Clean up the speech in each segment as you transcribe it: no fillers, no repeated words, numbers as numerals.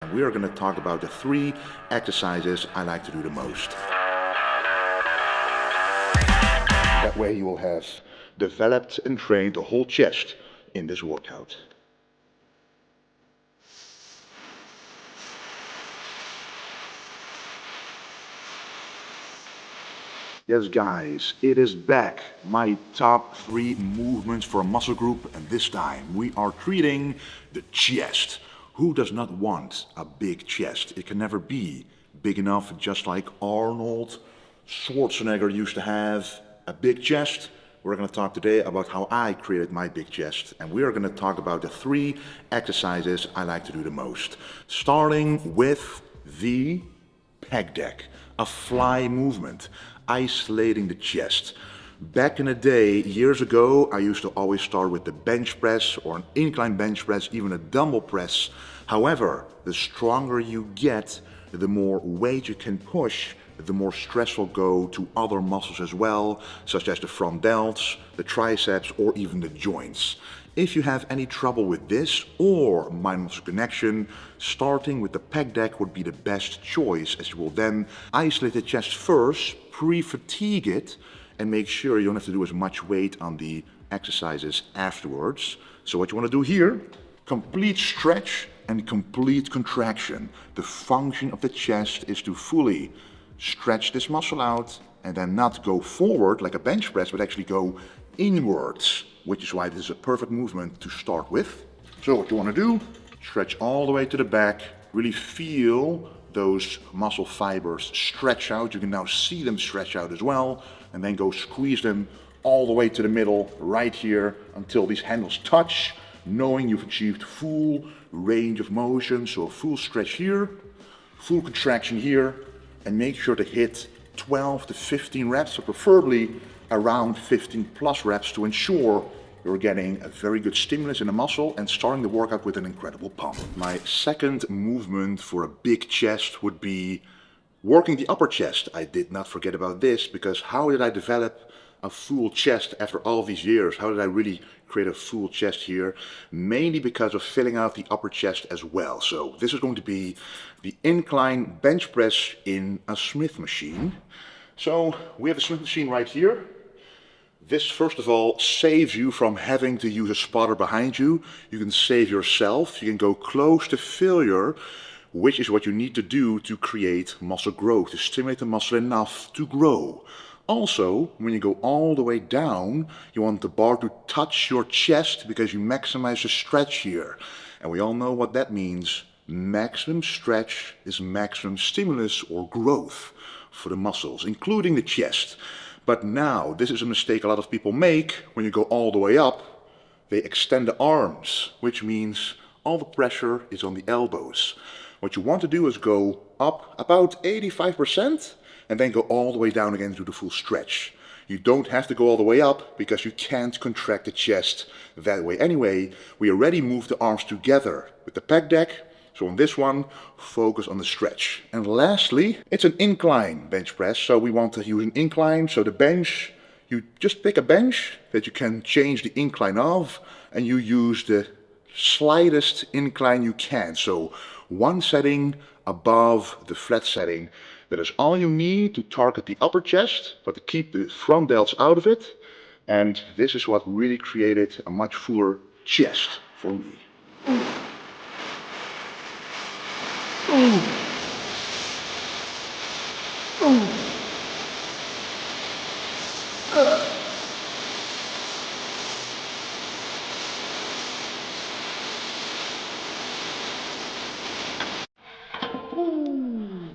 and we are going to talk about the 3 exercises I like to do the most. That way you will have developed and trained the whole chest in this workout. Yes guys, it is back. My top 3 movements for a muscle group, and this time we are treating the chest. Who does not want a big chest? It can never be big enough, just like Arnold Schwarzenegger used to have a big chest. We're going to talk today about how I created my big chest, and we are going to talk about the 3 exercises I like to do the most. Starting with the pec deck, a fly movement, isolating the chest. Back in the day, years ago, I used to always start with the bench press or an incline bench press, even a dumbbell press. However, the stronger you get, the more weight you can push, the more stress will go to other muscles as well, such as the front delts, the triceps, or even the joints. If you have any trouble with this or mind-muscle connection, starting with the pec deck would be the best choice, as you will then isolate the chest first, pre-fatigue it, and make sure you don't have to do as much weight on the exercises afterwards. So what you want to do here, complete stretch and complete contraction. The function of the chest is to fully stretch this muscle out and then not go forward like a bench press, but actually go inwards, which is why this is a perfect movement to start with. So what you want to do, stretch all the way to the back, really feel those muscle fibers stretch out. You can now see them stretch out as well, and then go squeeze them all the way to the middle right here until these handles touch, knowing you've achieved full range of motion. So a full stretch here, full contraction here, and make sure to hit 12 to 15 reps, so preferably around 15 plus reps, to ensure you're getting a very good stimulus in the muscle and starting the workout with an incredible pump. My second movement for a big chest would be working the upper chest. I did not forget about this, because how did I develop a full chest after all these years? How did I really create a full chest here? Mainly because of filling out the upper chest as well. So this is going to be the incline bench press in a Smith machine. So we have a Smith machine right here. This, first of all, saves you from having to use a spotter behind you. You can save yourself. You can go close to failure, which is what you need to do to create muscle growth, to stimulate the muscle enough to grow. Also, when you go all the way down, you want the bar to touch your chest because you maximize the stretch here. And we all know what that means. Maximum stretch is maximum stimulus or growth for the muscles, including the chest. But now, this is a mistake a lot of people make. When you go all the way up, they extend the arms, which means all the pressure is on the elbows. What you want to do is go up about 85% and then go all the way down again to the full stretch. You don't have to go all the way up because you can't contract the chest that way anyway. We already moved the arms together with the pec deck. So on this one, focus on the stretch. And lastly, it's an incline bench press. So we want to use an incline. So the bench, you just pick a bench that you can change the incline of, and you use the slightest incline you can. So one setting above the flat setting. That is all you need to target the upper chest, but to keep the front delts out of it. And this is what really created a much fuller chest for me.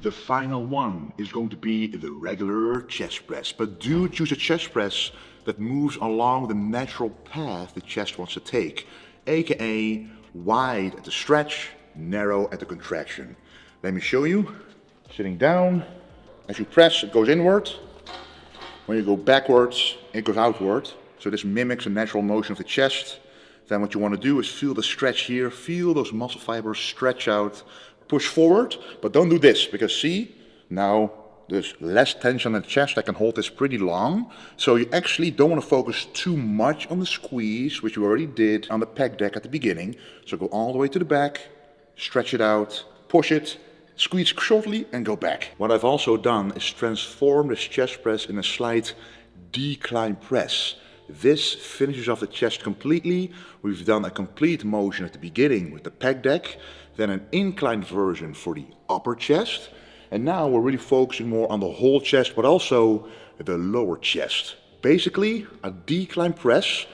The final one is going to be the regular chest press, but do choose a chest press that moves along the natural path the chest wants to take, aka wide at the stretch, narrow at the contraction. Let me show you. Sitting down, as you press, it goes inward. When you go backwards, it goes outward. So this mimics a natural motion of the chest. Then what you want to do is feel the stretch here, feel those muscle fibers stretch out, push forward, but don't do this, because see, now there's less tension on the chest. I can hold this pretty long. So you actually don't want to focus too much on the squeeze, which you already did on the pec deck at the beginning. So go all the way to the back, stretch it out, push it, squeeze shortly and go back. What I've also done is transform this chest press in a slight decline press. This finishes off the chest completely. We've done a complete motion at the beginning with the pec deck, then an inclined version for the upper chest. And now we're really focusing more on the whole chest, but also the lower chest. Basically, a decline press,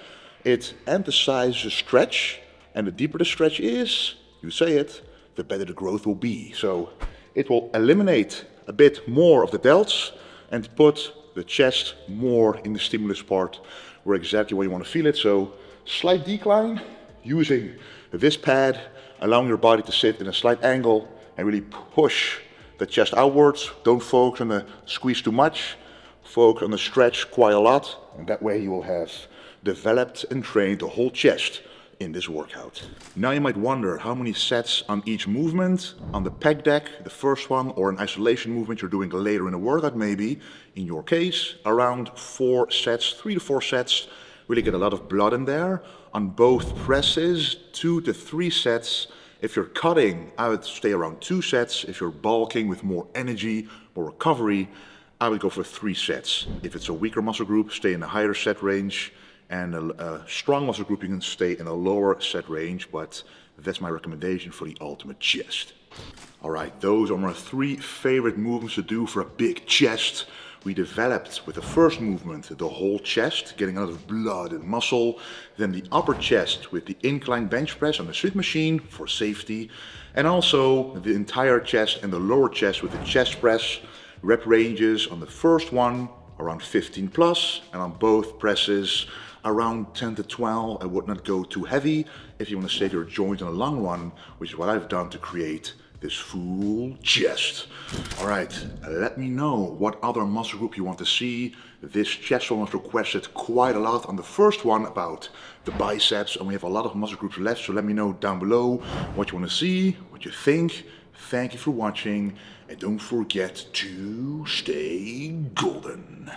it emphasizes a stretch, and the deeper the stretch is, you say it, the better the growth will be. So it will eliminate a bit more of the delts and put the chest more in the stimulus part where exactly where you want to feel it. So slight decline, using this pad, allowing your body to sit in a slight angle and really push the chest outwards. Don't focus on the squeeze too much, focus on the stretch quite a lot, and that way you will have developed and trained the whole chest in this workout. Now you might wonder how many sets on each movement. On the pec deck, the first one, or an isolation movement you're doing later in the workout maybe, in your case, around 4 sets, 3 to 4 sets, really get a lot of blood in there. On both presses, 2 to 3 sets. If you're cutting, I would stay around 2 sets. If you're bulking with more energy, more recovery, I would go for 3 sets. If it's a weaker muscle group, stay in a higher set range. And a strong muscle group, you can stay in a lower set range, but that's my recommendation for the ultimate chest. All right, those are my 3 favorite movements to do for a big chest. We developed with the first movement the whole chest, getting a lot of blood and muscle. Then the upper chest with the incline bench press on the Smith machine for safety. And also the entire chest and the lower chest with the chest press. Rep ranges on the first one around 15 plus, and on both presses around 10 to 12. I would not go too heavy if you want to save your joints in the long run, which is what I've done to create this full chest. All right, let me know what other muscle group you want to see. This chest one was requested quite a lot on the first one about the biceps, and we have a lot of muscle groups left, so let me know down below what you want to see, what you think. Thank you for watching, and don't forget to stay golden.